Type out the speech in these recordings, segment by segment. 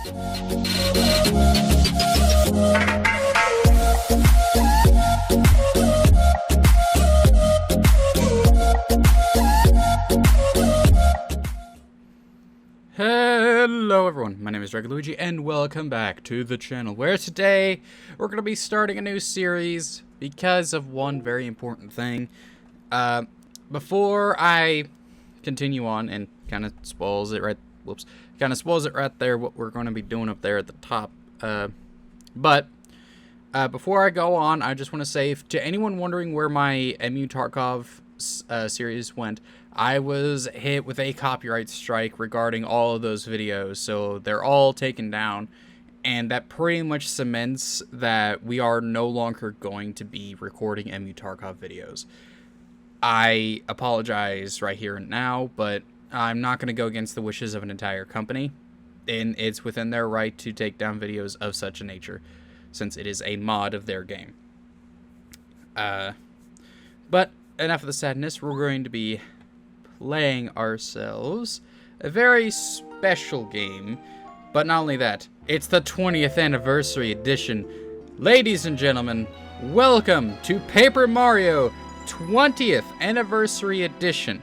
Hello everyone, my name is Luigi and welcome back to the channel, where today we're going to be starting a new series because of one very important thing. Before I continue on, and kind of spoils it right there what we're going to be doing up there at the top. But before I go on, I just want to say, to anyone wondering where my EmuTarkov series went, I was hit with a copyright strike regarding all of those videos, so they're all taken down, and that pretty much cements that we are no longer going to be recording EmuTarkov videos. I apologize right here and now, but I'm not going to go against the wishes of an entire company, and it's within their right to take down videos of such a nature, since it is a mod of their game. But enough of the sadness. We're going to be playing ourselves a very special game, but not only that, it's the 20th anniversary edition. Ladies and gentlemen, welcome to Paper Mario 20th anniversary edition.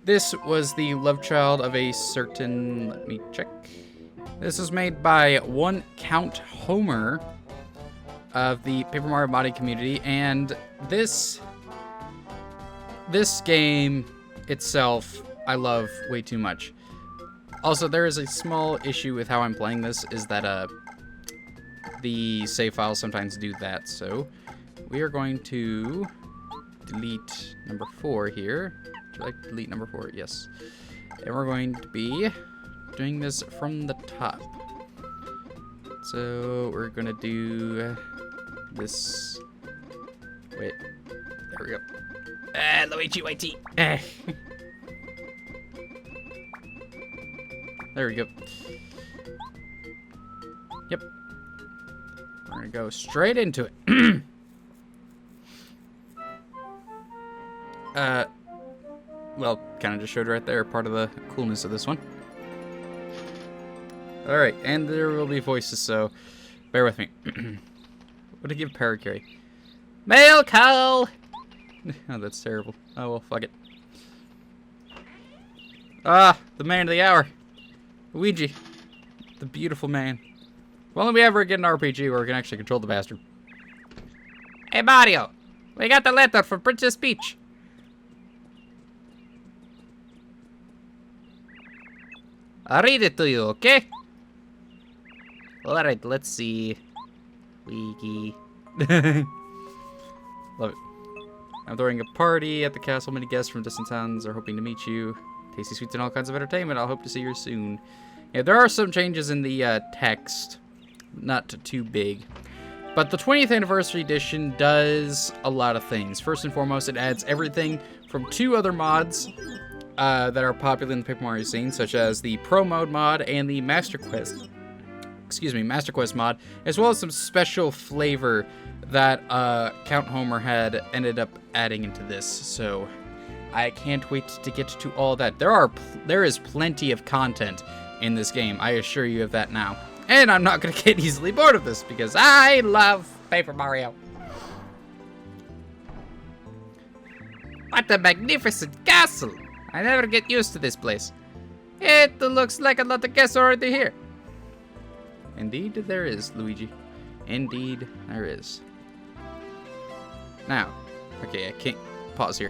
This was the love child of a certain, let me check. This was made by one Count Homer of the Paper Mario modding community, and this game itself I love way too much. Also, there is a small issue with how I'm playing this, is that the save files sometimes do that, so we are going to delete number 4 here. Would you like to delete number 4? Yes. And we're going to be doing this from the top. So we're gonna do this. Wait, there we go. Luigi, wait. There we go. Yep. We're gonna go straight into it. Well, kind of just showed right there part of the coolness of this one. Alright, and there will be voices, so bear with me. What to give Parakarry? Mail call! Oh, that's terrible. Oh, well, fuck it. Ah, the man of the hour. Luigi. The beautiful man. If only we ever get an RPG where we can actually control the bastard. Hey, Mario! We got the letter from Princess Peach. I'll read it to you, okay? Alright, let's see. Wiki. Love it. I'm throwing a party at the castle. Many guests from distant towns are hoping to meet you. Tasty sweets and all kinds of entertainment. I'll hope to see you soon. Yeah, there are some changes in the text. Not too big. But the 20th anniversary edition does a lot of things. First and foremost, it adds everything from 2 other mods that are popular in the Paper Mario scene, such as the Pro Mode mod and the Master Quest mod, as well as some special flavor that Count Homer had ended up adding into this. So I can't wait to get to all that. There is plenty of content in this game, I assure you of that now. And I'm not going to get easily bored of this, because I love Paper Mario. What a magnificent castle! I never get used to this place. It looks like a lot of guests are already here. Indeed there is, Luigi. Indeed there is. Now, okay, I can't pause here.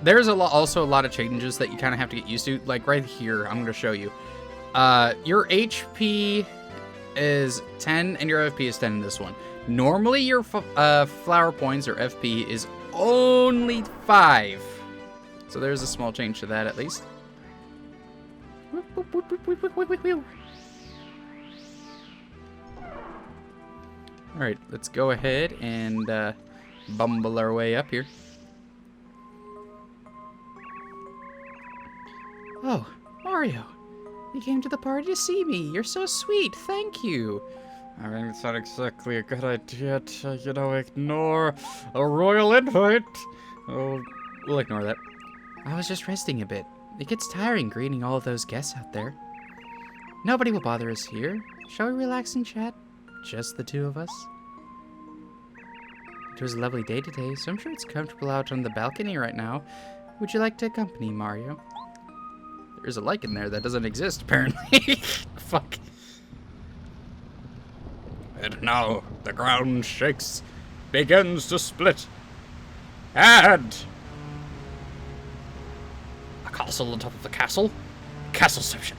There's also a lot of changes that you kind of have to get used to. Like right here, I'm going to show you. Your HP is 10 and your FP is 10 in this one. Normally your flower points or FP is only 5. So there's a small change to that at least. Alright, let's go ahead and bumble our way up here. Oh, Mario, you came to the party to see me. You're so sweet. Thank you. I mean, it's not exactly a good idea to, ignore a royal invite. Oh, we'll ignore that. I was just resting a bit. It gets tiring greeting all of those guests out there. Nobody will bother us here. Shall we relax and chat? Just the two of us? It was a lovely day today, so I'm sure it's comfortable out on the balcony right now. Would you like to accompany Mario? There's a like in there that doesn't exist, apparently. Fuck. And now the ground shakes, begins to split. And a castle on top of the castle. Castleception.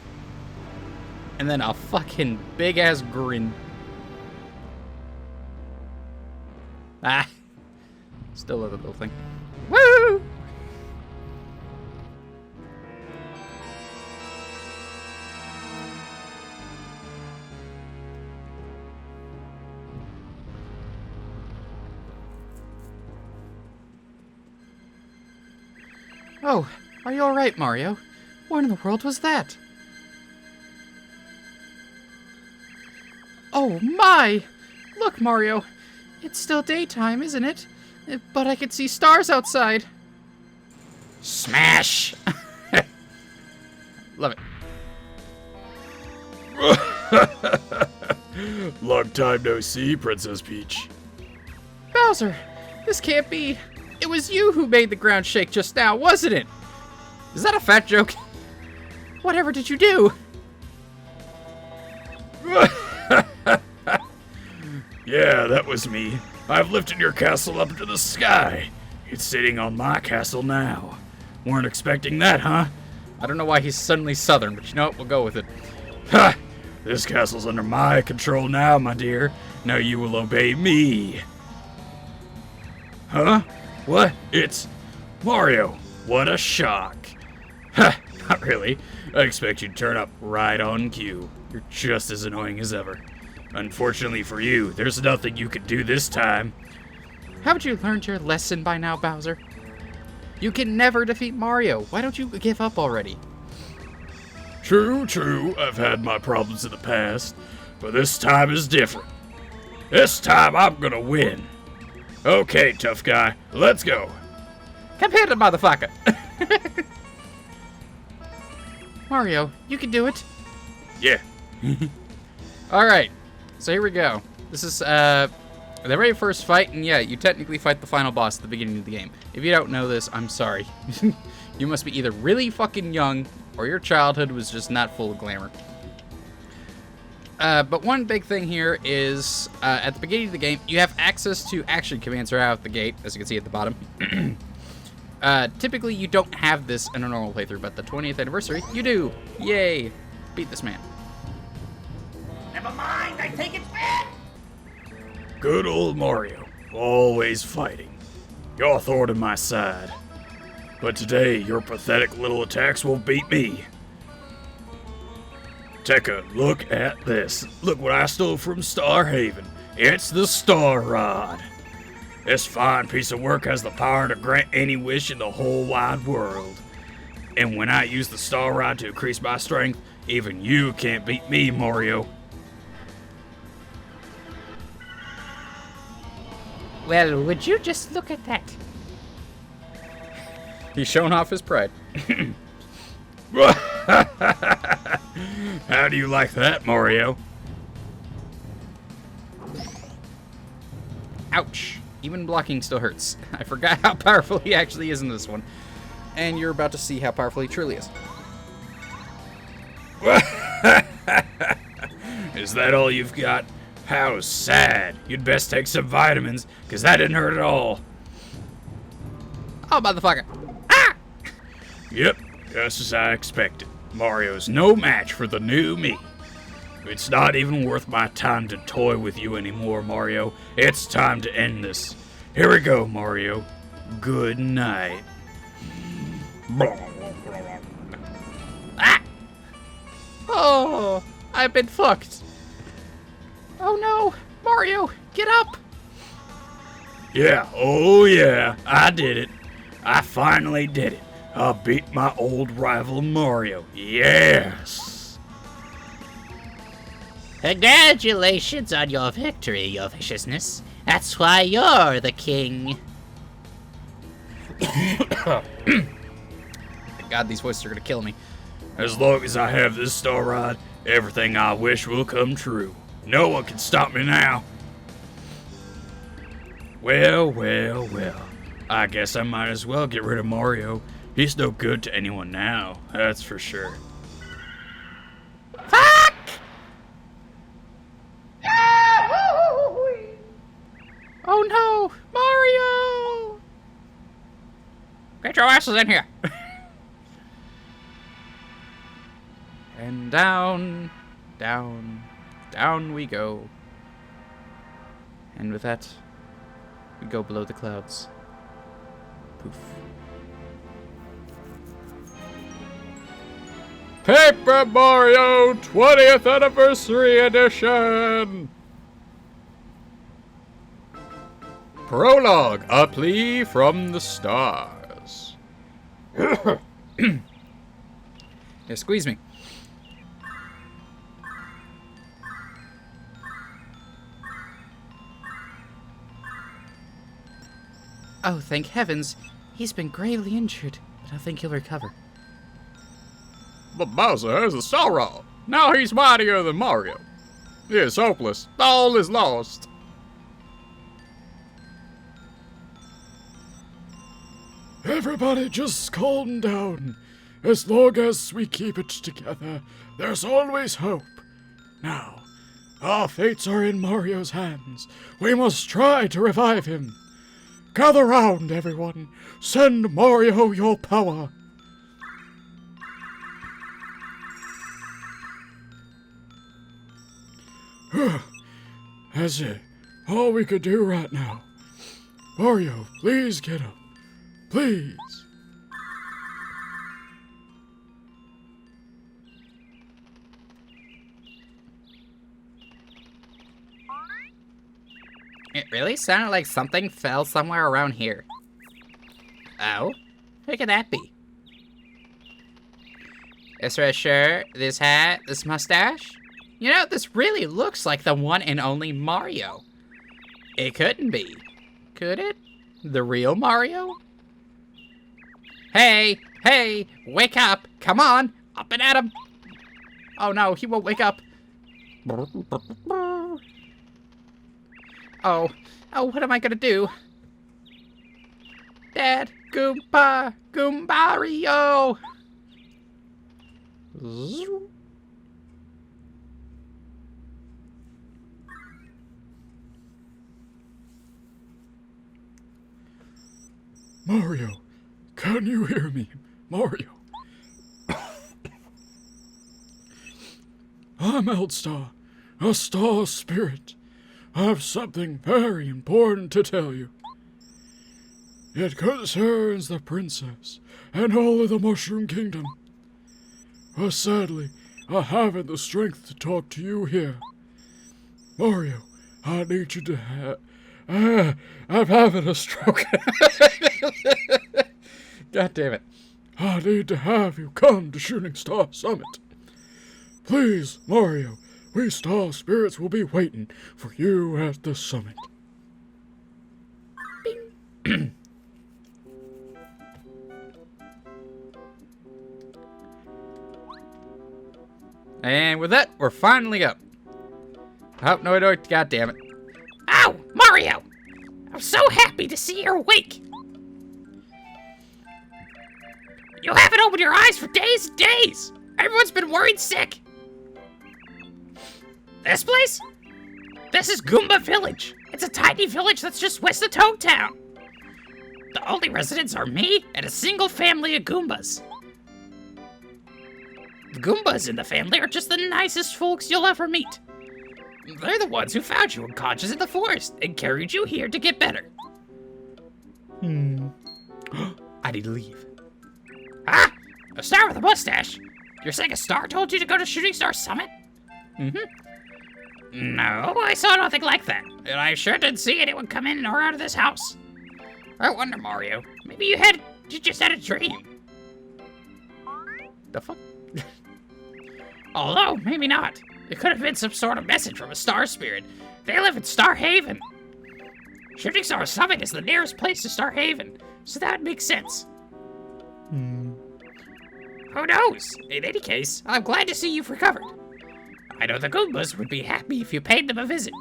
And then a fucking big-ass grin. Ah. Still love the little thing. Woo! Oh, are you alright, Mario? What in the world was that? Oh my! Look, Mario. It's still daytime, isn't it? But I can see stars outside. Smash! Love it. Long time no see, Princess Peach. Bowser, this can't be. It was you who made the ground shake just now, wasn't it? Is that a fat joke? Whatever did you do? Yeah, that was me. I've lifted your castle up into the sky. It's sitting on my castle now. Weren't expecting that, huh? I don't know why he's suddenly southern, but you know what? We'll go with it. Ha! This castle's under my control now, my dear. Now you will obey me. Huh? What? It's Mario. What a shock. Ha! Not really. I expect you'd turn up right on cue. You're just as annoying as ever. Unfortunately for you, there's nothing you can do this time. Haven't you learned your lesson by now, Bowser? You can never defeat Mario. Why don't you give up already? True. I've had my problems in the past, but this time is different. This time I'm gonna win. Okay, tough guy, let's go. Come here, motherfucker. Mario, you can do it. Yeah. Alright, so here we go. This is the very first fight, and yeah, you technically fight the final boss at the beginning of the game. If you don't know this, I'm sorry. You must be either really fucking young, or your childhood was just not full of glamour. But one big thing here is, at the beginning of the game, you have access to action commands right out the gate, as you can see at the bottom. Typically, you don't have this in a normal playthrough, but the 20th anniversary, you do. Yay. Beat this man. Never mind, I take it back! Good old Mario, always fighting. You're a thorn in my side. But today, your pathetic little attacks won't beat me. Take a look at this. Look what I stole from Star Haven. It's the Star Rod. This fine piece of work has the power to grant any wish in the whole wide world. And when I use the Star Rod to increase my strength, even you can't beat me, Mario. Well, would you just look at that? He's showing off his pride. How do you like that, Mario? Ouch. Even blocking still hurts. I forgot how powerful he actually is in this one. And you're about to see how powerful he truly is. Is that all you've got? How sad. You'd best take some vitamins, because that didn't hurt at all. Oh, motherfucker. Ah! Yep, just as I expected. Mario's no match for the new me. It's not even worth my time to toy with you anymore, Mario. It's time to end this. Here we go, Mario. Good night. Ah! Oh, I've been fucked. Oh no, Mario, get up. Yeah, oh yeah, I did it. I finally did it. I beat my old rival Mario. Yes! Congratulations on your victory, your viciousness. That's why you're the king. God, these voices are gonna kill me. As long as I have this star rod, everything I wish will come true. No one can stop me now. Well, well, well. I guess I might as well get rid of Mario. He's no good to anyone now, that's for sure. Fuck! Oh no, Mario! Get your asses in here. And down, down, down we go. And with that, we go below the clouds. Poof. Paper Mario 20th Anniversary Edition! Prologue, a plea from the stars. Yeah, squeeze me. Oh, thank heavens. He's been gravely injured, but I think he'll recover. But Bowser has a star rod. Now he's mightier than Mario. He is hopeless. All is lost. Everybody just calm down. As long as we keep it together, there's always hope. Now, our fates are in Mario's hands. We must try to revive him. Gather round, everyone. Send Mario your power. That's it. All we could do right now. Mario, please get up. Please. It really sounded like something fell somewhere around here. Oh? Who could that be? This red shirt, this hat, this mustache? You know, this really looks like the one and only Mario. It couldn't be. Could it? The real Mario? Hey! Hey! Wake up! Come on! Up and at him! Oh no, he won't wake up. Oh, what am I gonna do? Dad, Goomba Mario! Mario, can you hear me? Mario. I'm Eldstar, a star spirit. I have something very important to tell you. It concerns the princess and all of the Mushroom Kingdom. But sadly, I haven't the strength to talk to you here. Mario, I need you to I'm having a stroke. God damn it. I need to have you come to Shooting Star Summit. Please, Mario, we star spirits will be waiting for you at the summit. Bing. And with that, we're finally up. Oh, no, god damn it. Ow! Mario! I'm so happy to see you're awake! You haven't opened your eyes for days and days! Everyone's been worried sick! This place? This is Goomba Village. It's a tiny village that's just west of Toad Town. The only residents are me and a single family of Goombas. The Goombas in the family are just the nicest folks you'll ever meet. They're the ones who found you unconscious in the forest and carried you here to get better. I need to leave. Ah! A star with a mustache? You're saying a star told you to go to Shooting Star Summit? Mm-hmm. No, I saw nothing like that. And I sure didn't see anyone come in or out of this house. I wonder, Mario, maybe you just had a dream. The fuck? Although, maybe not. It could have been some sort of message from a star spirit. They live in Star Haven. Shooting Star Summit is the nearest place to Star Haven, so that would make sense. Who knows? In any case, I'm glad to see you've recovered. I know the Goombas would be happy if you paid them a visit.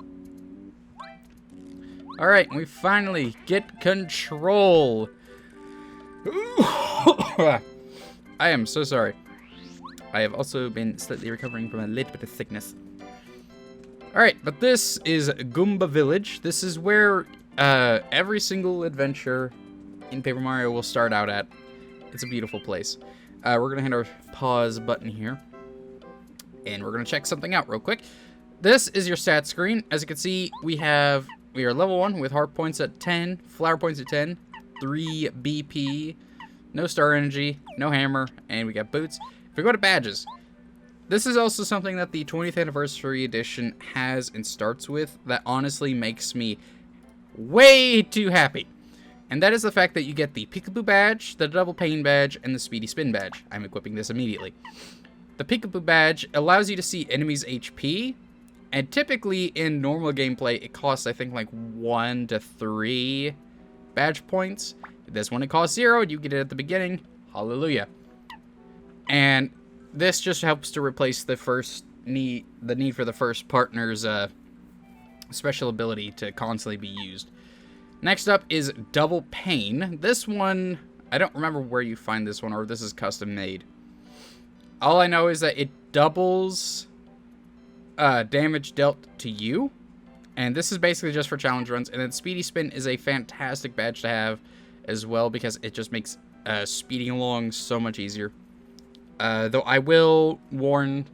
Alright, we finally get control. I am so sorry. I have also been slightly recovering from a little bit of sickness. Alright, but this is Goomba Village. This is where every single adventure in Paper Mario will start out at. It's a beautiful place. We're going to hit our pause button here. And we're going to check something out real quick. This is your stats screen. As you can see, we are level 1 with heart points at 10, flower points at 10, 3 BP, no star energy, no hammer, and we got boots. If we go to badges, this is also something that the 20th anniversary edition has and starts with that honestly makes me way too happy. And that is the fact that you get the Peekaboo badge, the Double Pain badge, and the Speedy Spin badge. I'm equipping this immediately. The Peekaboo badge allows you to see enemies' HP, and typically in normal gameplay, it costs, I think, like 1 to 3 badge points. This one, it costs 0. You get it at the beginning. Hallelujah. And this just helps to replace the need for the first partner's special ability to constantly be used. Next up is Double Pain. This one, I don't remember where you find this one, or this is custom made. All I know is that it doubles damage dealt to you. And this is basically just for challenge runs. And then Speedy Spin is a fantastic badge to have as well, because it just makes speeding along so much easier. Though I will warn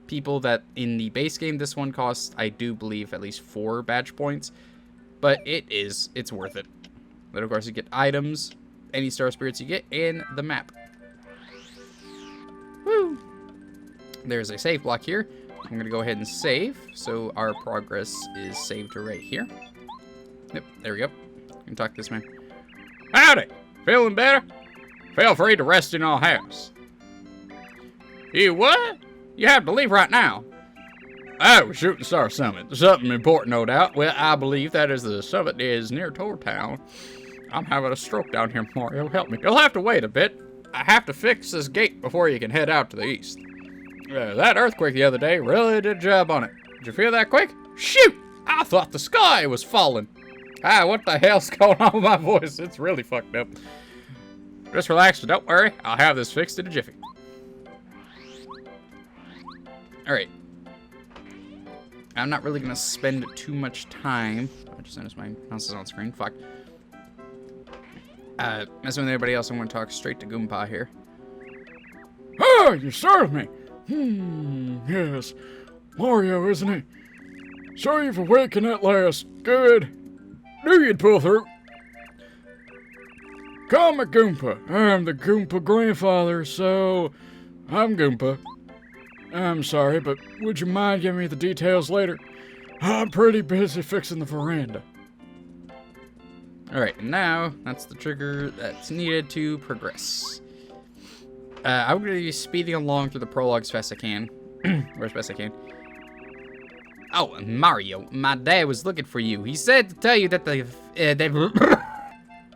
people that in the base game, this one costs, I do believe, at least 4 badge points. But it's worth it. But of course, you get items, any star spirits you get, and the map. Woo! There's a save block here. I'm going to go ahead and save, so our progress is saved to right here. Yep, there we go. I can talk to this man. Howdy! Feeling better? Feel free to rest in our house. You what? You have to leave right now. Oh, Shooting Star Summit. Something important, no doubt. Well, I believe that is the summit is near Toad Town. I'm having a stroke down here, Mario. Help me. You'll have to wait a bit. I have to fix this gate before you can head out to the east. That earthquake the other day really did a job on it. Did you feel that quake? Shoot! I thought the sky was falling. What the hell's going on with my voice? It's really fucked up. Just relax, don't worry. I'll have this fixed in a jiffy. Alright. I'm not really going to spend too much time. I just noticed my mouse is on screen. Fuck. Messing with anybody else, I'm going to talk straight to Goomba here. Oh, you startled me. Yes. Mario, isn't he? So you've awakened at last. Good. Knew you'd pull through. Call me Goomba. I'm the Goomba grandfather, so I'm Goomba. I'm sorry, but would you mind giving me the details later? I'm pretty busy fixing the veranda. Alright, now that's the trigger that's needed to progress. I'm going to be speeding along through the prologue as fast as I can. Or as best I can. Oh, Mario, my dad was looking for you. He said to tell you that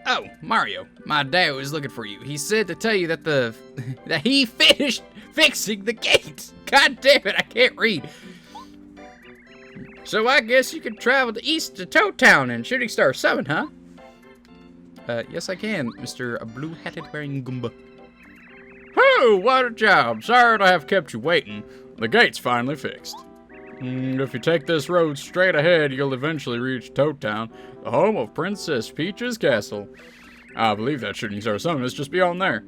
Oh, Mario, my dad was looking for you. He said to tell you that that he finished fixing the gate. God damn it, I can't read. So I guess you could travel to east to Toad Town and Shooting Star Summit, huh? Yes I can, Mr. Blue-Hatted Wearing Goomba. Oh, what a job. Sorry to have kept you waiting. The gate's finally fixed. If you take this road straight ahead, you'll eventually reach Toad Town, the home of Princess Peach's castle. I believe that Shooting Star Summit is just beyond there.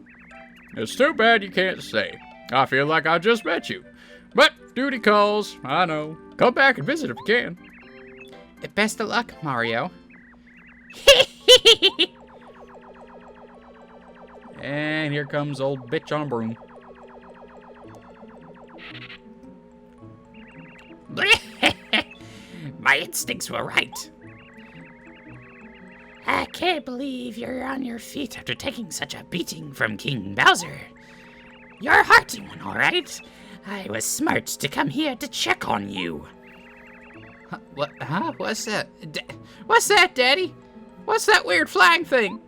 It's too bad you can't stay. I feel like I just met you. But duty calls, I know. Come back and visit if you can. Best of luck, Mario. And here comes old bitch on a broom. My instincts were right. I can't believe you're on your feet after taking such a beating from King Bowser. You're a hearty one, all right. I was smart to come here to check on you. What? Huh? What's that? What's that, Daddy? What's that weird flying thing?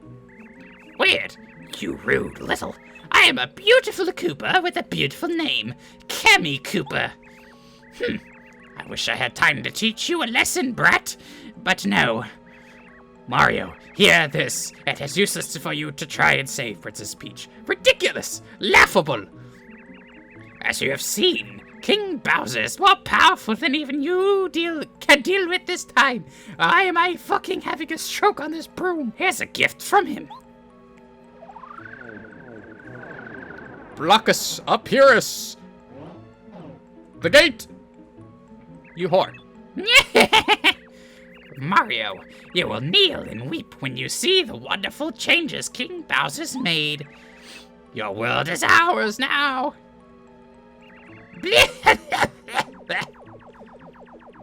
Weird? You rude little. I am a beautiful Koopa with a beautiful name, Kemi Koopa. I wish I had time to teach you a lesson, brat, but no. Mario, hear this. It is useless for you to try and save Princess Peach. Ridiculous! Laughable! As you have seen, King Bowser is more powerful than even you can deal with this time. Why am I fucking having a stroke on this broom? Here's a gift from him. Block us, up here us. The gate! You whore. Mario, you will kneel and weep when you see the wonderful changes King Bowser's made. Your world is ours now.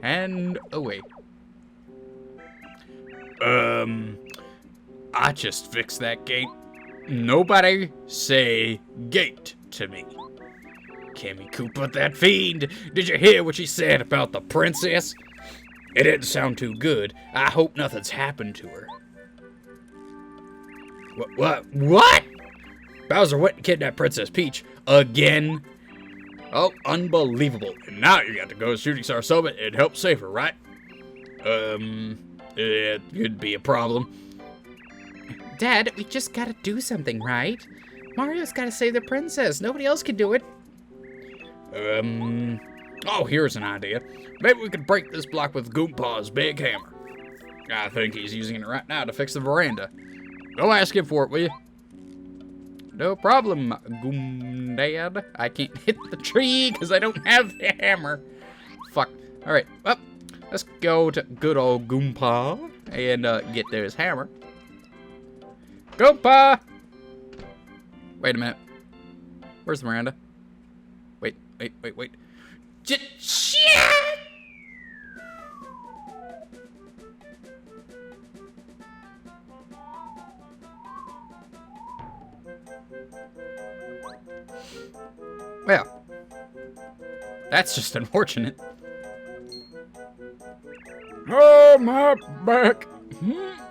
And away. I just fixed that gate. Nobody say gate to me. Kemi Koopa, that fiend. Did you hear what she said about the princess? It didn't sound too good. I hope nothing's happened to her. What? Bowser went and kidnapped Princess Peach again? Oh, unbelievable. And now you got to go to Shooting Star Summit and help save her, right? It could be a problem. Dad, we just gotta do something, right? Mario's gotta save the princess. Nobody else can do it. Oh, here's an idea. Maybe we could break this block with Goompa's big hammer. I think he's using it right now to fix the veranda. Go ask him for it, will you? No problem, Dad. I can't hit the tree because I don't have the hammer. Fuck. Alright, well, let's go to good old Goomba and get his hammer. Goomba! Wait a minute. Where's the veranda? Wait. Shit! Well, that's just unfortunate. Oh, my back.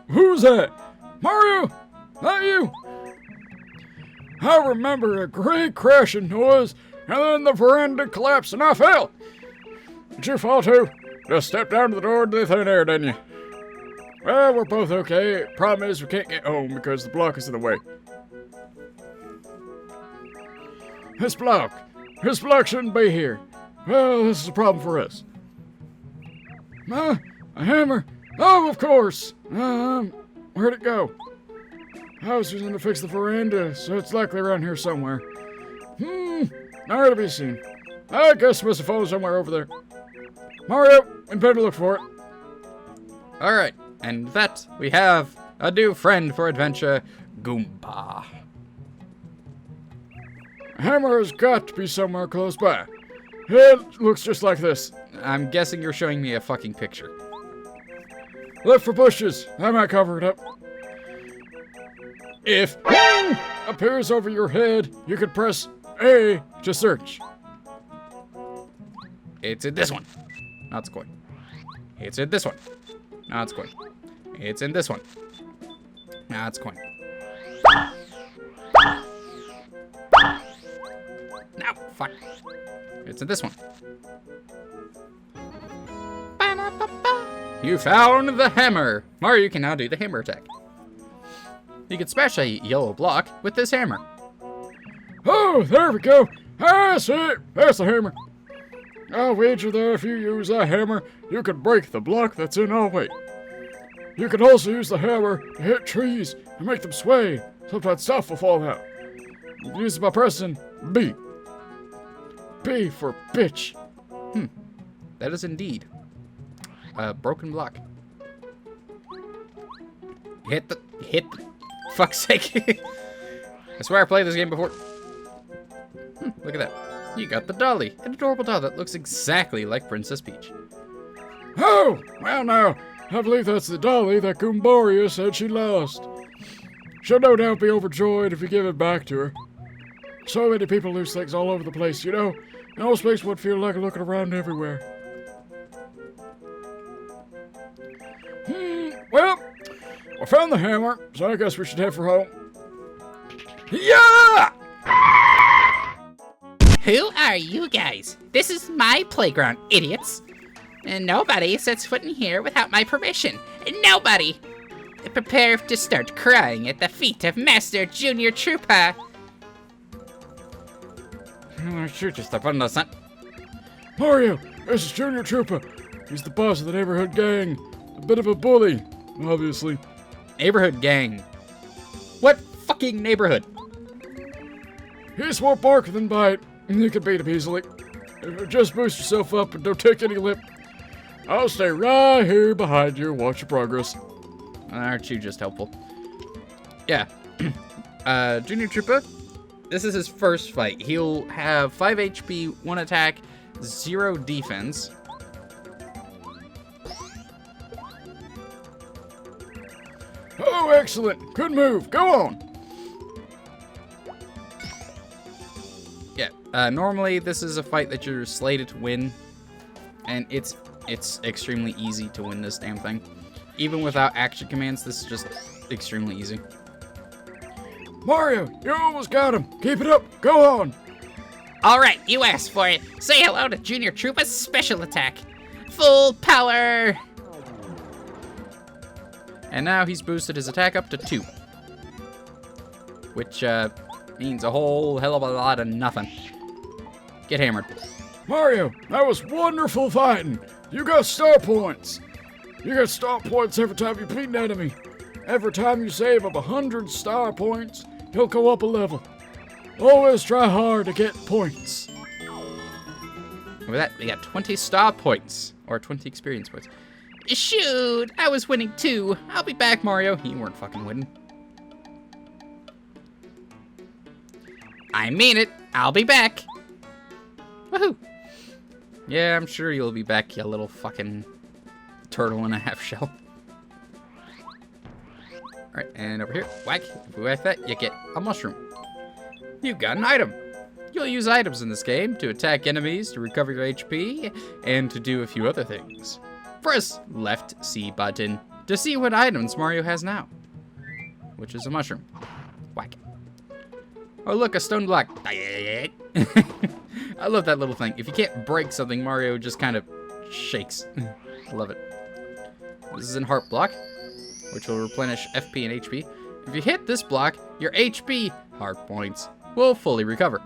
Who's that? Mario? That you? I remember a great crashing noise, and then the veranda collapsed and I fell. Did you fall too? Just stepped down to the door to the thin air, didn't you? Well, we're both okay. Problem is we can't get home because the block is in the way. This block shouldn't be here. Well, this is a problem for us. A hammer. Oh, of course. Where'd it go? I was using it to fix the veranda, so it's likely around here somewhere. Nowhere to be seen. I guess it must have fallen somewhere over there. Mario, we better look for it. Alright, and with that, we have a new friend for adventure, Goomba. A hammer has got to be somewhere close by. It looks just like this. I'm guessing you're showing me a fucking picture. Look for bushes. I might cover it up. If appears over your head, you could press A to search. It's in this one. Now it's going. It's in this one. Now it's going. It's in this one. Now it's going. Now, fuck. It's in this one. You found the hammer. Mario can now do the hammer attack. You can smash a yellow block with this hammer. Oh, there we go. That's it. That's the hammer. I'll wager that if you use that hammer, you could break the block that's in our way. You could also use the hammer to hit trees and make them sway. Sometimes stuff will fall out. You can use it by pressing B. B for bitch. That is indeed a broken block. Hit the fuck's sake. I swear I played this game before. Look at that. You got the dolly. An adorable doll that looks exactly like Princess Peach. Oh, well now, I believe that's the dolly that Goombaria said she lost. She'll no doubt be overjoyed if you give it back to her. So many people lose things all over the place, you know? It almost makes one feel like looking around everywhere. Well, I found the hammer, so I guess we should head for home. Yeah! Who are you guys? This is my playground, idiots. And nobody sets foot in here without my permission. Nobody! Prepare to start crying at the feet of Master Junior Troopa. Shoot, just step on the sun. Mario, this is Junior Troopa. He's the boss of the neighborhood gang. A bit of a bully, obviously. Neighborhood gang. What fucking neighborhood? He's more bark than bite. You can beat him easily. Just boost yourself up and don't take any lip. I'll stay right here behind you and watch your progress. Aren't you just helpful? Yeah. Junior Troopa, this is his first fight. He'll have 5 HP, 1 attack, 0 defense. Oh, excellent. Good move. Go on. Yeah, normally this is a fight that you're slated to win, and it's extremely easy to win this damn thing. Even without action commands, this is just extremely easy. Mario, you almost got him. Keep it up. Go on. Alright, you asked for it. Say hello to Junior Troopa's special attack. Full power! And now he's boosted his attack up to 2. Which, means a whole hell of a lot of nothing. Get hammered. Mario, that was wonderful fighting. You got star points. You get star points every time you beat an enemy. Every time you save up 100 star points, you'll go up a level. Always try hard to get points. With that, we got 20 star points. Or 20 experience points. Shoot, I was winning too. I'll be back, Mario. You weren't fucking winning. I mean it. I'll be back. Woohoo! Yeah, I'm sure you'll be back, you little fucking turtle and a half shell. Alright, and over here, whack. If we whack that, you get a mushroom. You got an item. You'll use items in this game to attack enemies, to recover your HP, and to do a few other things. Press left C button to see what items Mario has now, which is a mushroom. Whack. Oh look, a stone block. I love that little thing. If you can't break something, Mario just kind of shakes. I love it. This is a heart block, which will replenish FP and HP. If you hit this block, your HP, heart points, will fully recover.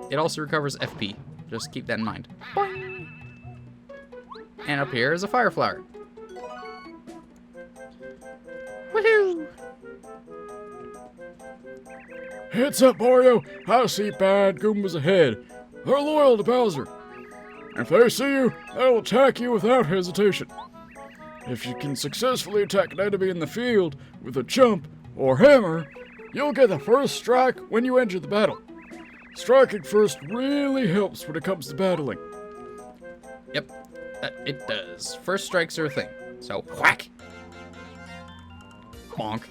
It also recovers FP. Just keep that in mind. Boing. And up here is a fire flower. Woohoo! Heads up, Mario. I see bad Goombas ahead. They're loyal to Bowser. If they see you, they'll attack you without hesitation. If you can successfully attack an enemy in the field with a jump or hammer, you'll get the first strike when you enter the battle. Striking first really helps when it comes to battling. Yep, it does. First strikes are a thing. So, whack! Bonk.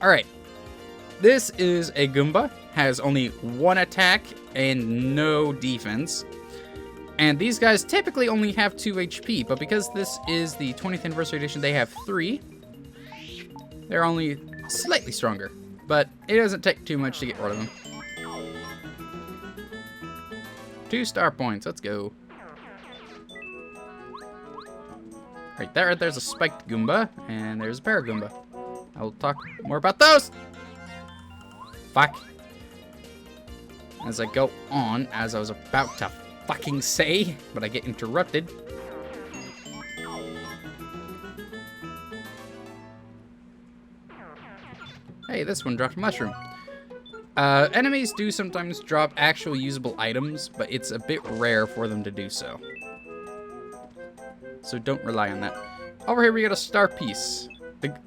Alright. This is a Goomba. Has only 1 attack and no defense. And these guys typically only have 2 HP, but because this is the 20th anniversary edition, they have 3. They're only slightly stronger, but it doesn't take too much to get rid of them. 2 star points, let's go. Right there's a spiked Goomba, and there's a Paragoomba. I will talk more about those! Fuck. As I go on, as I was about to fucking say, but I get interrupted. Hey, this one dropped a mushroom. Enemies do sometimes drop actual usable items, but it's a bit rare for them to do so. So don't rely on that. Over here we got a star piece.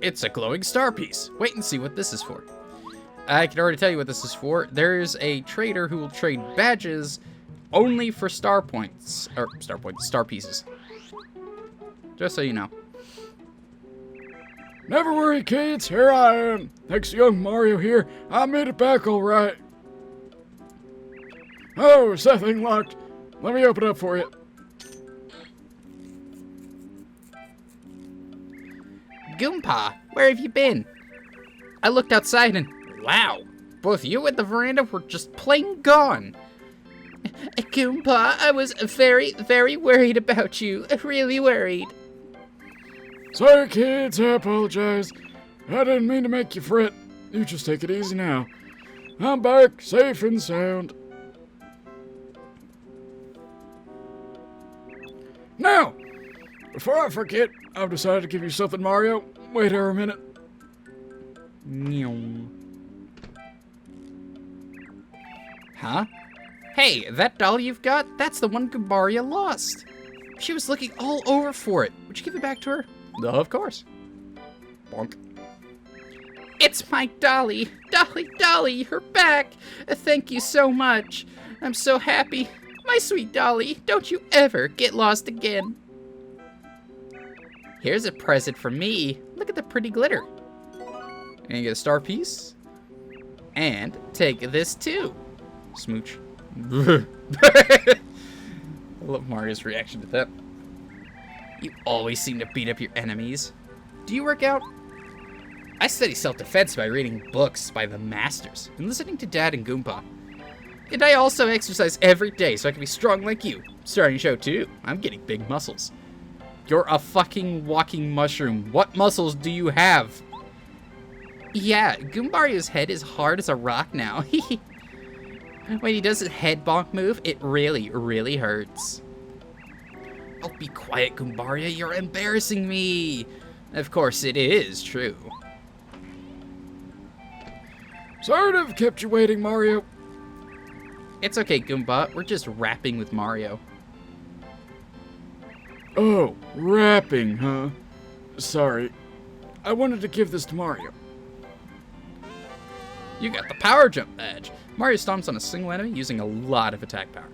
It's a glowing star piece. Wait and see what this is for. I can already tell you what this is for. There's a trader who will trade badges only for star points. Or star pieces. Just so you know. Never worry, kids. Here I am. Thanks to young Mario here, I made it back all right. Oh, is that thing locked? Let me open it up for you. Goomba, where have you been? I looked outside and wow, Both you and the veranda were just plain gone. Goomba, I was very, very worried about you. Really worried. Sorry, kids, I apologize. I didn't mean to make you fret. You just take it easy now. I'm back, safe and sound. Now, before I forget, I've decided to give you something, Mario. Wait here a minute. Huh? Hey, that doll you've got, that's the one Goombaria lost. She was looking all over for it. Would you give it back to her? Of course. Bonk. It's my Dolly. Dolly, you're back. Thank you so much. I'm so happy. My sweet Dolly, don't you ever get lost again. Here's a present from me. Look at the pretty glitter. And you get a star piece. And take this too. Smooch. I love Mario's reaction to that. You always seem to beat up your enemies. Do you work out? I study self-defense by reading books by the masters and listening to Dad and Goomba. And I also exercise every day so I can be strong like you. Starting show too. I'm getting big muscles. You're a fucking walking mushroom. What muscles do you have? Yeah, Goombario's head is hard as a rock now. When he does his head bonk move, it really, really hurts. Oh, be quiet, Goombaria. You're embarrassing me. Of course, it is true. Sorry to have kept you waiting, Mario. It's okay, Goomba. We're just rapping with Mario. Oh, rapping, huh? Sorry. I wanted to give this to Mario. You got the power jump badge. Mario stomps on a single enemy using a lot of attack power.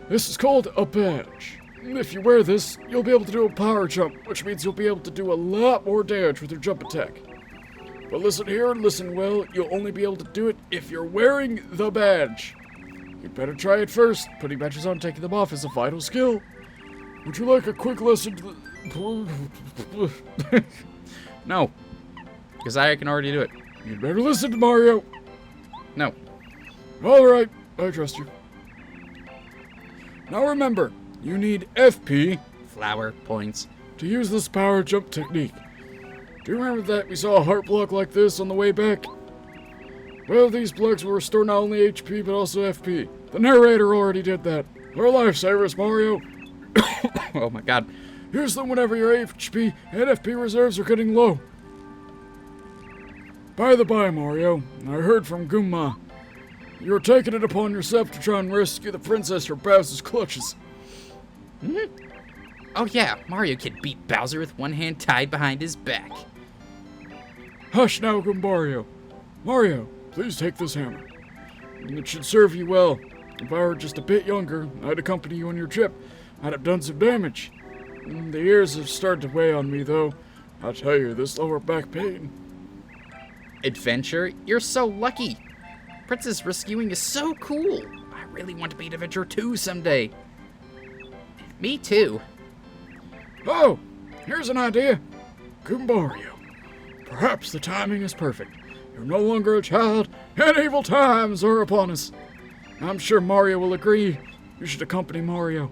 This is called a badge. If you wear this, you'll be able to do a power jump, which means you'll be able to do a lot more damage with your jump attack. But listen here and listen well, you'll only be able to do it if you're wearing the badge. You'd better try it first. Putting badges on and taking them off is a vital skill. Would you like a quick lesson to No, because I can already do it. You'd better listen to Mario. No. Alright, I trust you. Now remember, you need FP Flower points. to use this power jump technique. Do you remember that we saw a heart block like this on the way back? Well, these blocks will restore not only HP, but also FP. The narrator already did that. They're lifesavers, Mario. Oh my god. Use them whenever your HP and FP reserves are getting low. By the by, Mario, I heard from Goomba. You're taking it upon yourself to try and rescue the princess from Bowser's clutches. Oh yeah, Mario can beat Bowser with one hand tied behind his back. Hush now, Goombario. Mario, please take this hammer. It should serve you well. If I were just a bit younger, I'd accompany you on your trip. I'd have done some damage. The years have started to weigh on me, though. I'll tell you, this lower back pain. Adventure? You're so lucky. Princess rescuing is so cool. I really want to be an adventurer too someday. Me too. Oh, here's an idea. Goombario. Perhaps the timing is perfect. You're no longer a child, and evil times are upon us. I'm sure Mario will agree. You should accompany Mario.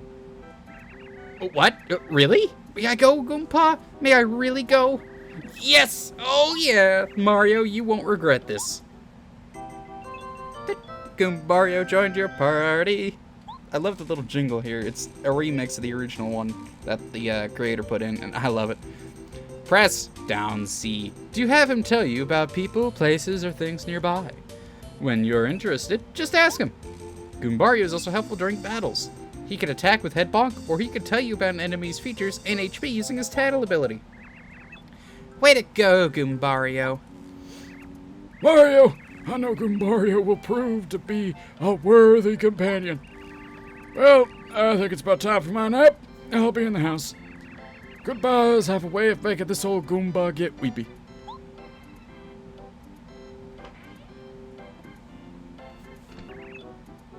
What? Really? May I go, Goomba? May I really go? Yes! Oh yeah! Mario, you won't regret this. Goombario joined your party. I love the little jingle here. It's a remix of the original one that the creator put in, and I love it. Press down C to have him tell you about people, places, or things nearby. When you're interested, just ask him. Goombario is also helpful during battles. He can attack with Head Bonk, or he can tell you about an enemy's features and HP using his Tattle ability. Way to go, Goombario. Mario, I know Goombario will prove to be a worthy companion. Well, I think it's about time for my nap. I'll be in the house. Goodbyes have a way of making this old Goomba get weepy.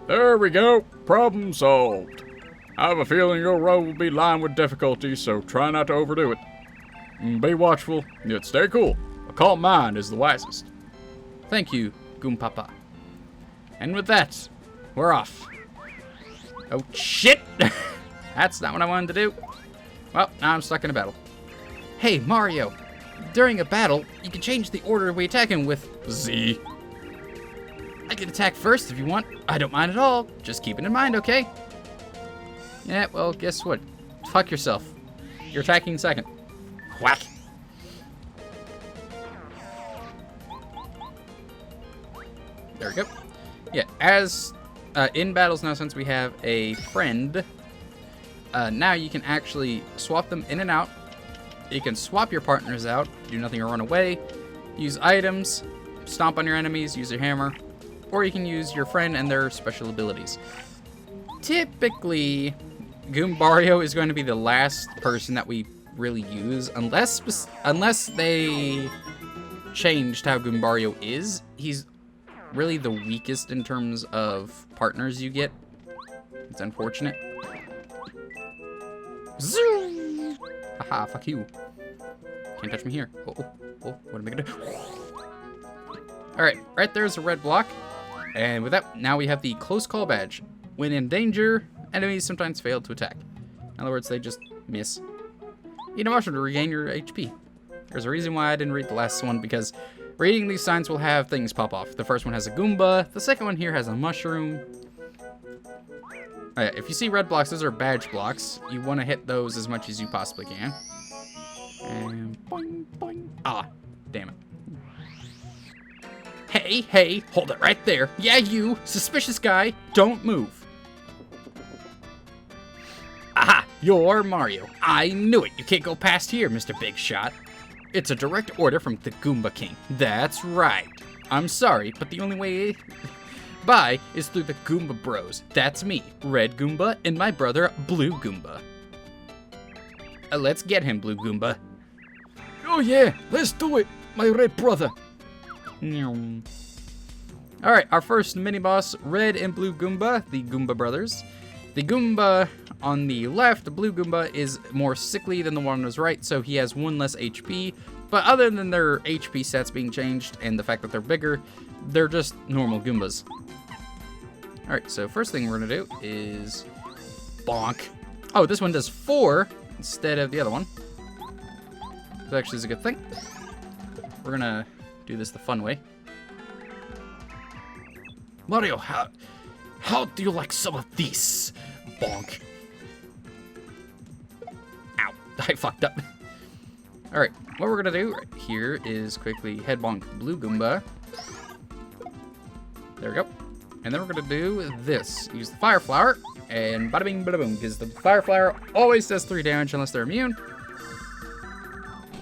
There we go. Problem solved. I have a feeling your road will be lined with difficulties, so try not to overdo it. Be watchful, yet stay cool. A calm mind is the wisest. Thank you, Goompapa. And with that, we're off. Oh, shit! That's not what I wanted to do. Well, now I'm stuck in a battle. Hey, Mario. During a battle, you can change the order we attack him with Z. I can attack first if you want. I don't mind at all. Just keep it in mind, okay? Yeah, well, guess what? Fuck yourself. You're attacking second. Whack. There we go. Yeah, as in battles now, since we have a friend, now you can actually swap them in and out. You can swap your partners out, do nothing or run away, use items, stomp on your enemies, use your hammer, or you can use your friend and their special abilities. Typically, Goombario is going to be the last person that we really use, unless they changed how Goombario is. He's really the weakest in terms of partners you get. It's unfortunate. Zoom! Haha, fuck you. Can't touch me here. Oh, what am I gonna do? Alright, right there's a red block. And with that, now we have the close call badge. When in danger, enemies sometimes fail to attack. In other words, they just miss. Eat a mushroom to regain your HP. There's a reason why I didn't read the last one, because reading these signs will have things pop off. The first one has a Goomba. The second one here has a mushroom. Alright, if you see red blocks, those are badge blocks. You want to hit those as much as you possibly can. And boing, boing. Ah, damn it. Hey, hold it right there. Yeah, you, suspicious guy, don't move. Aha, you're Mario. I knew it. You can't go past here, Mr. Big Shot. It's a direct order from the Goomba King. That's right. I'm sorry, but the only way by is through the Goomba Bros. That's me, Red Goomba, and my brother, Blue Goomba. Let's get him, Blue Goomba. Oh yeah, let's do it, my red brother. Alright, our first mini-boss, Red and Blue Goomba, the Goomba Brothers. The Goomba on the left, the Blue Goomba, is more sickly than the one on his right, so he has 1 less HP. But other than their HP stats being changed and the fact that they're bigger, they're just normal Goombas. Alright, so first thing we're going to do is bonk. Oh, this one does 4 instead of the other one. That actually is a good thing. We're going to do this the fun way. Mario, how do you like some of this? Bonk. Ow, I fucked up. Alright, what we're going to do right here is quickly head bonk Blue Goomba. There we go. And then we're going to do this. Use the Fire Flower, and bada bing, bada boom, because the Fire Flower always does 3 damage unless they're immune.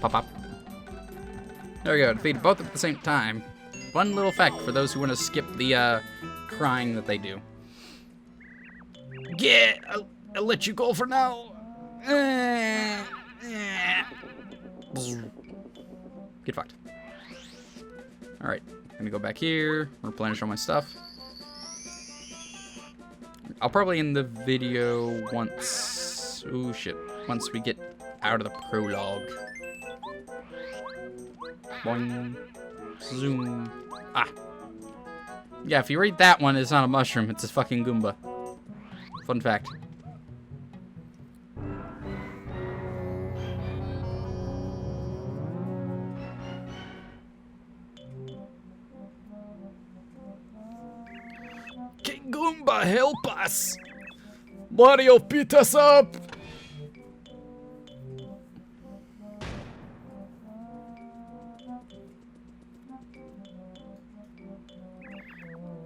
Pop, pop. There we go, defeat both at the same time. Fun little fact for those who want to skip the crying that they do. Yeah, I'll let you go for now. Get fucked. Alright, gonna go back here, replenish all my stuff. I'll probably end the video once... Ooh, shit. Once we get out of the prologue. Boing. Zoom. Ah. Yeah, if you read that one, it's not a mushroom. It's a fucking Goomba. Fun fact. King Goomba, help us! Mario, beat us up!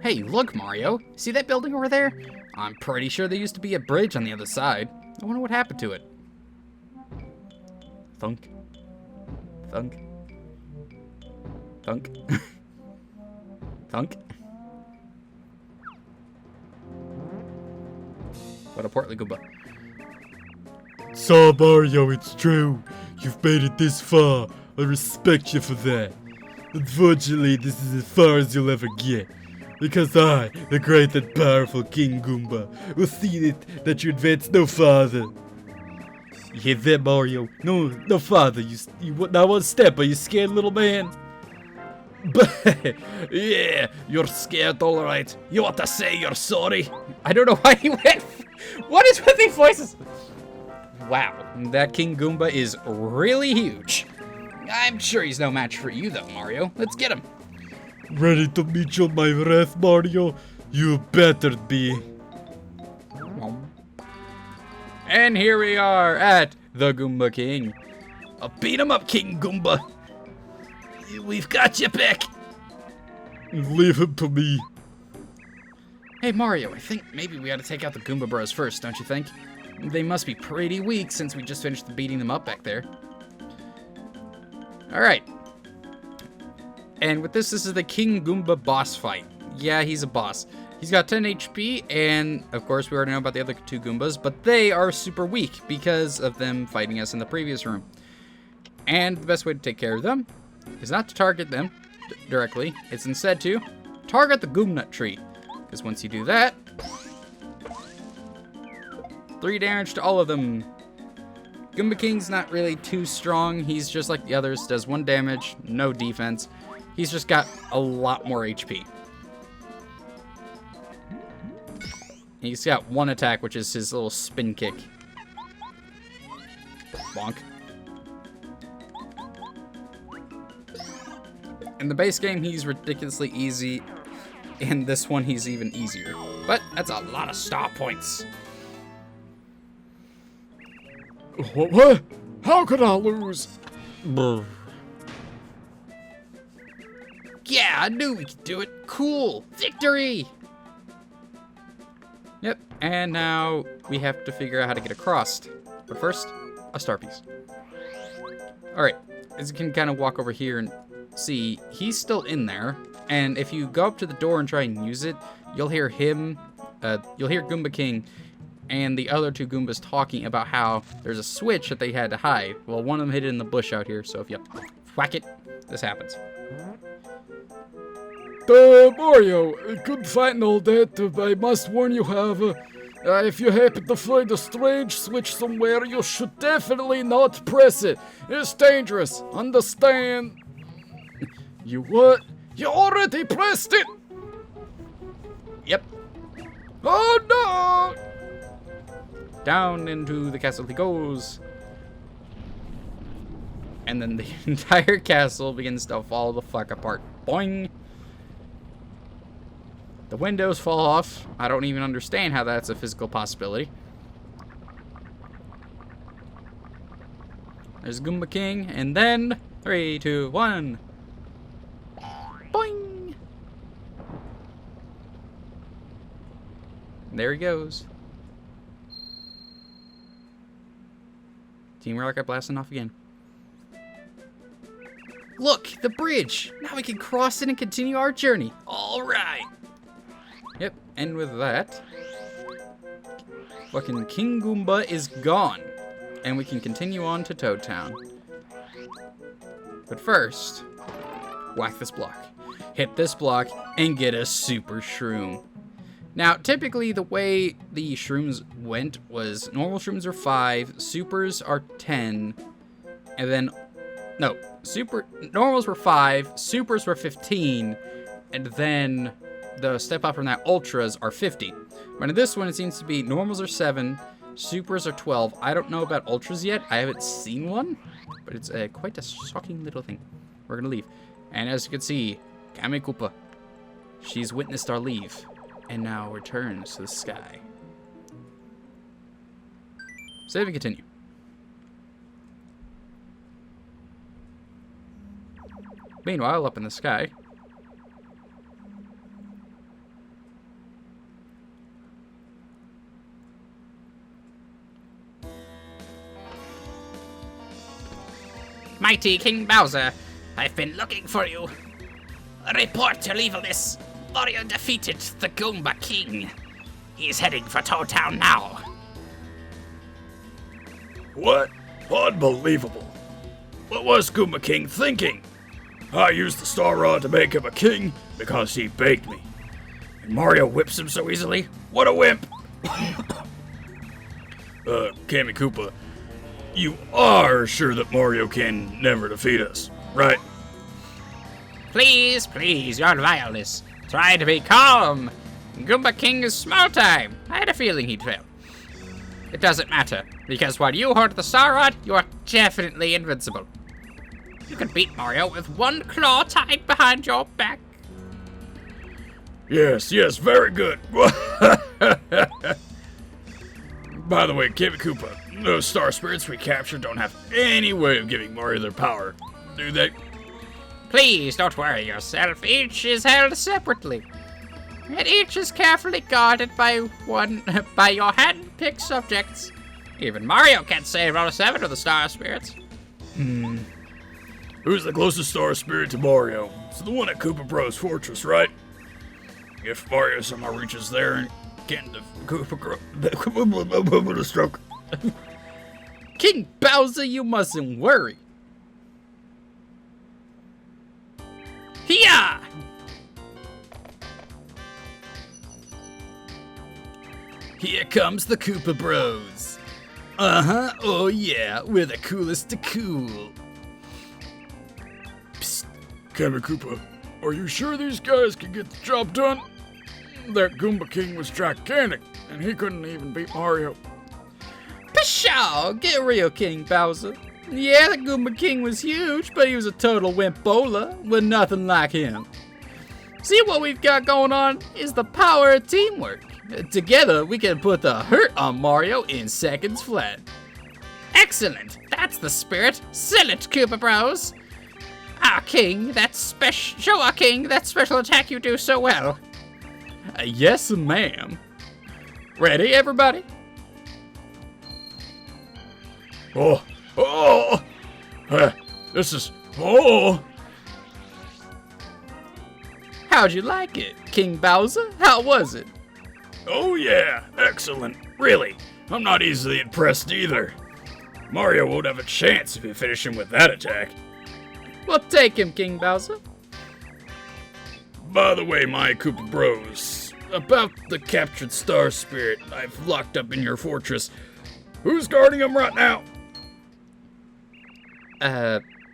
Hey, look, Mario. See that building over there? I'm pretty sure there used to be a bridge on the other side. I wonder what happened to it. Thunk. Thunk. Thunk. Thunk. What a portly Goomba. So Mario, it's true. You've made it this far. I respect you for that. Unfortunately, this is as far as you'll ever get. Because I, the great and powerful King Goomba, will see it that you advance no farther. You hear that, Mario? No farther. You not one step, are you scared, little man? Yeah, you're scared, all right. You want to say you're sorry? I don't know why he went. What is with these voices? Wow, that King Goomba is really huge. I'm sure he's no match for you, though, Mario. Let's get him. Ready to meet you on my wrath, Mario? You better be. And here we are at the Goomba King. Beat him up, King Goomba. We've got you back. Leave him to me. Hey, Mario, I think maybe we ought to take out the Goomba Bros first, don't you think? They must be pretty weak since we just finished beating them up back there. Alright. And with this is the King Goomba boss fight. Yeah, he's a boss. He's got 10 HP, and of course we already know about the other 2 Goombas, but they are super weak because of them fighting us in the previous room. And the best way to take care of them is not to target them directly. It's instead to target the Goomnut tree. Because once you do that, 3 damage to all of them. Goomba King's not really too strong. He's just like the others, does 1 damage, no defense. He's just got a lot more HP. He's got 1 attack, which is his little spin kick. Bonk. In the base game, he's ridiculously easy. In this one, he's even easier. But that's a lot of star points. What? How could I lose? Yeah, I knew we could do it. Cool. Victory! Yep, and now we have to figure out how to get across. But first, a star piece. Alright, as you can kind of walk over here and see, he's still in there. And if you go up to the door and try and use it, you'll hear him, you'll hear Goomba King and the other 2 Goombas talking about how there's a switch that they had to hide. Well, one of them hid it in the bush out here, so if you whack it, this happens. Mario, good fight and all that, I must warn you, however, if you happen to find a strange switch somewhere, you should definitely not press it. It's dangerous, understand? You what? You already pressed it! Yep. Oh no! Down into the castle he goes. And then the entire castle begins to fall the fuck apart. Boing! The windows fall off. I don't even understand how that's a physical possibility. There's Goomba King, and then 3, 2, 1. Boing! There he goes. Team Rocket blasting off again. Look, the bridge! Now we can cross it and continue our journey. All right. Yep, and with that, fucking King Goomba is gone. And we can continue on to Toad Town. But first, whack this block. Hit this block and get a super shroom. Now, typically the way the shrooms went was normal shrooms are 5, supers are 10, and then, no, normals were 5, supers were 15, and then the step up from that, ultras are 50. But in this one, it seems to be normals are 7, supers are 12. I don't know about ultras yet. I haven't seen one, but it's quite a shocking little thing. We're gonna leave. And as you can see, Kame Koopa, she's witnessed our leave, and now returns to the sky. Save and continue. Meanwhile, up in the sky, Mighty King Bowser, I've been looking for you. Report your evilness. Mario defeated the Goomba King. He's heading for Toad Town now. What? Unbelievable. What was Goomba King thinking? I used the Star Rod to make him a king because he begged me. And Mario whips him so easily? What a wimp! Kame Koopa, you are sure that Mario can never defeat us, right? Please, please, your vileness. Try to be calm. Goomba King is small time. I had a feeling he'd fail. It doesn't matter, because while you hold the Star Rod, you are definitely invincible. You can beat Mario with one claw tied behind your back. Yes, very good. By the way, Kid Koopa, those star spirits we captured don't have any way of giving Mario their power, do they? Please don't worry yourself. Each is held separately. And each is carefully guarded by your hand-picked subjects. Even Mario can't save all 7 of the star spirits. Who's the closest star spirit to Mario? It's the one at Koopa Bros Fortress, right? If Mario somehow reaches there and can't Koopa stroke. King Bowser, you mustn't worry. Hiya! Here comes the Koopa Bros. Uh-huh, oh yeah, we're the coolest to cool. Psst, Kami Koopa, are you sure these guys can get the job done? That Goomba King was gigantic, and he couldn't even beat Mario. Pshaw, get real, King Bowser. Yeah, the Goomba King was huge, but he was a total wimpola with nothing like him. See, what we've got going on is the power of teamwork. Together, we can put the hurt on Mario in seconds flat. Excellent! That's the spirit. Sell it, Koopa Bros. Our king, show our king that special attack you do so well. Yes, ma'am. Ready, everybody? This is, oh! How'd you like it, King Bowser? How was it? Oh yeah, excellent. Really, I'm not easily impressed either. Mario won't have a chance if you finish him with that attack. Well, take him, King Bowser. By the way, my Koopa Bros, about the captured star spirit I've locked up in your fortress, who's guarding him right now?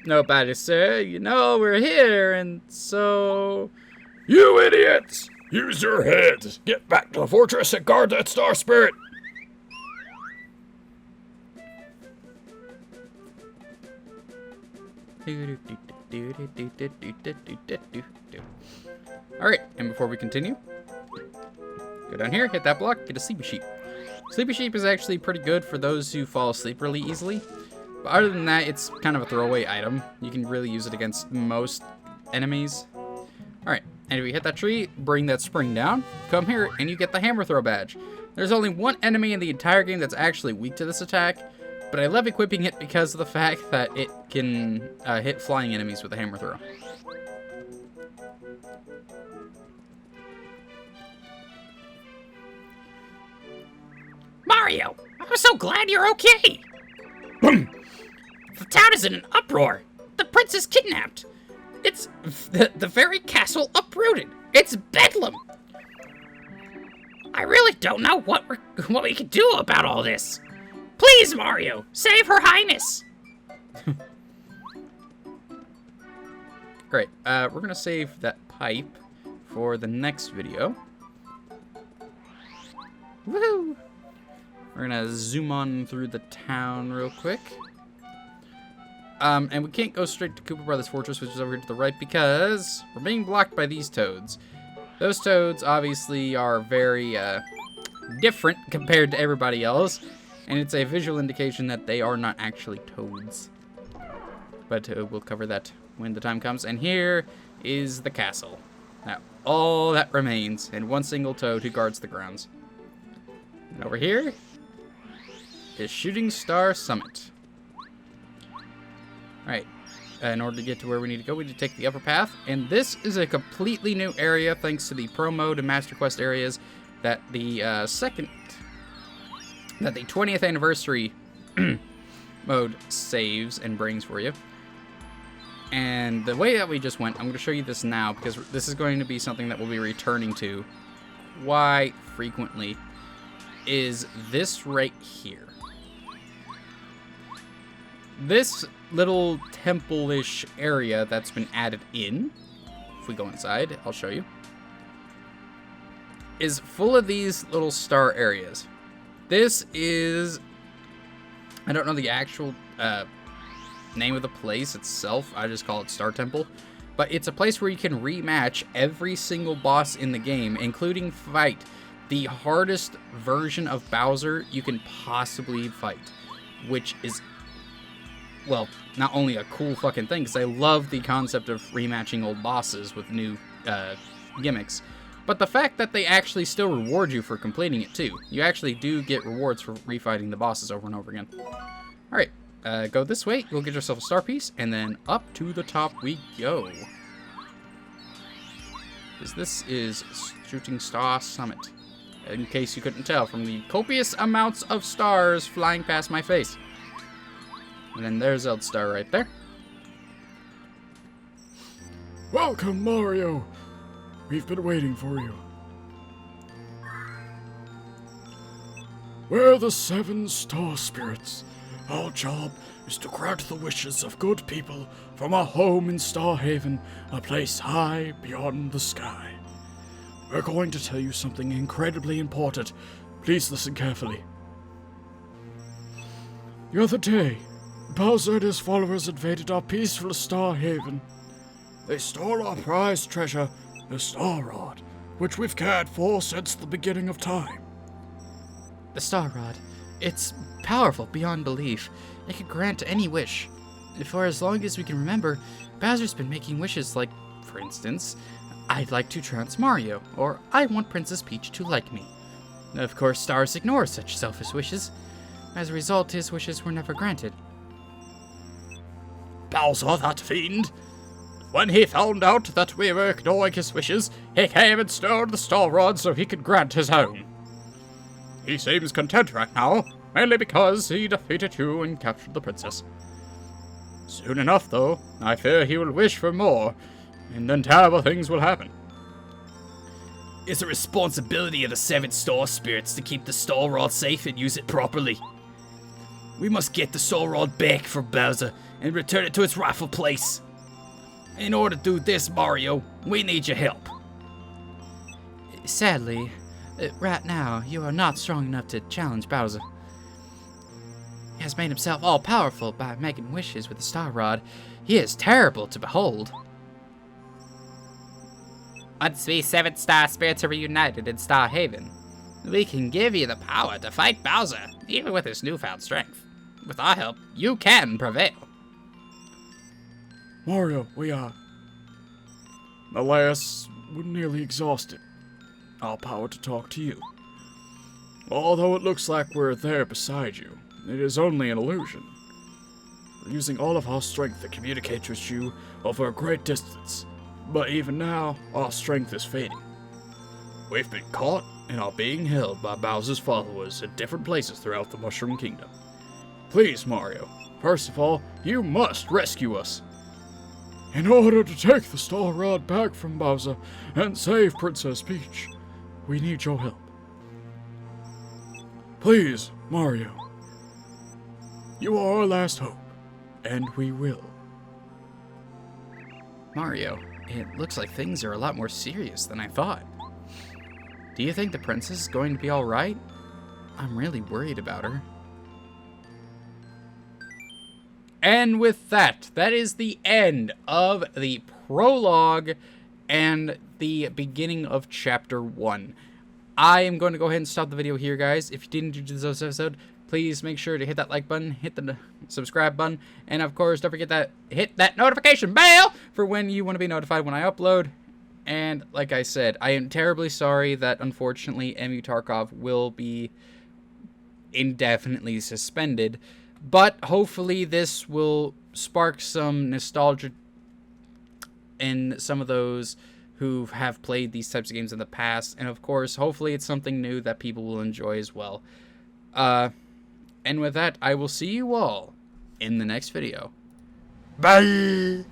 Nobody, sir. You know we're here, and so... You idiots! Use your heads! Get back to the fortress and guard that star spirit! Alright, and before we continue, go down here, hit that block, get a Sleepy Sheep. Sleepy Sheep is actually pretty good for those who fall asleep really easily. But other than that, it's kind of a throwaway item. You can really use it against most enemies. Alright, and if you hit that tree, bring that spring down, come here, and you get the hammer throw badge. There's only one enemy in the entire game that's actually weak to this attack, but I love equipping it because of the fact that it can hit flying enemies with a hammer throw. Mario, I'm so glad you're okay. The town is in an uproar. The prince is kidnapped. It's the very castle uprooted. It's bedlam. I really don't know what we can do about all this. Please, Mario, save Her Highness. Great. We're gonna save that pipe for the next video. Woohoo! We're gonna zoom on through the town real quick. And we can't go straight to Koopa Brothers Fortress, which is over here to the right, because we're being blocked by these toads. Those toads obviously are very different compared to everybody else, and it's a visual indication that they are not actually toads. But we'll cover that when the time comes. And here is the castle. Now, all that remains, and one single toad who guards the grounds. And over here is Shooting Star Summit. Alright, in order to get to where we need to go, we need to take the upper path. And this is a completely new area thanks to the Pro Mode and Master Quest areas that the 20th anniversary mode saves and brings for you. And the way that we just went, I'm going to show you this now because this is going to be something that we'll be returning to quite frequently, is this right here. This little temple-ish area that's been added in if we go inside, I'll show you, is full of these little star areas. This is, I don't know the actual name of the place itself. I just call it Star Temple. But it's a place where you can rematch every single boss in the game, including fight the hardest version of Bowser you can possibly fight. Which is, well, not only a cool fucking thing, because I love the concept of rematching old bosses with new gimmicks, but the fact that they actually still reward you for completing it too. You actually do get rewards for refighting the bosses over and over again. Alright, go this way, go get yourself a star piece, and then up to the top we go. Because this is Shooting Star Summit, in case you couldn't tell from the copious amounts of stars flying past my face. And then there's Eldstar right there. Welcome, Mario. We've been waiting for you. We're the 7 Star Spirits. Our job is to grant the wishes of good people from our home in Star Haven, a place high beyond the sky. We're going to tell you something incredibly important. Please listen carefully. The other day, Bowser and his followers invaded our peaceful Star Haven. They stole our prized treasure, the Star Rod, which we've cared for since the beginning of time. The Star Rod. It's powerful beyond belief. It can grant any wish. For as long as we can remember, Bowser's been making wishes like, for instance, I'd like to trounce Mario, or I want Princess Peach to like me. Of course, stars ignore such selfish wishes. As a result, his wishes were never granted. Bowser, that fiend! When he found out that we were ignoring his wishes, he came and stole the Star Rod so he could grant his own. He seems content right now, mainly because he defeated you and captured the princess. Soon enough, though, I fear he will wish for more, and then terrible things will happen. It's a responsibility of the 7 Star Spirits to keep the Star Rod safe and use it properly. We must get the Star Rod back for Bowser and return it to its rightful place. In order to do this, Mario, we need your help. Sadly, right now, you are not strong enough to challenge Bowser. He has made himself all-powerful by making wishes with the Star Rod. He is terrible to behold. Once we 7 Star Spirits are reunited in Star Haven, we can give you the power to fight Bowser, even with his newfound strength. With our help, you can prevail. Mario, alas, we're nearly exhausted. Our power to talk to you. Although it looks like we're there beside you, it is only an illusion. We're using all of our strength to communicate with you over a great distance, but even now, our strength is fading. We've been caught and are being held by Bowser's followers at different places throughout the Mushroom Kingdom. Please, Mario, first of all, you must rescue us. In order to take the Star Rod back from Bowser and save Princess Peach, we need your help. Please, Mario. You are our last hope, and we will. Mario, it looks like things are a lot more serious than I thought. Do you think the princess is going to be alright? I'm really worried about her. And with that, that is the end of the prologue and the beginning of Chapter 1. I am going to go ahead and stop the video here, guys. If you did enjoy this episode, please make sure to hit that like button, hit the subscribe button, and of course, don't forget to hit that notification bell for when you want to be notified when I upload. And like I said, I am terribly sorry that unfortunately EmuTarkov will be indefinitely suspended. But hopefully this will spark some nostalgia in some of those who have played these types of games in the past. And of course, hopefully it's something new that people will enjoy as well. And with that, I will see you all in the next video. Bye!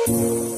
you.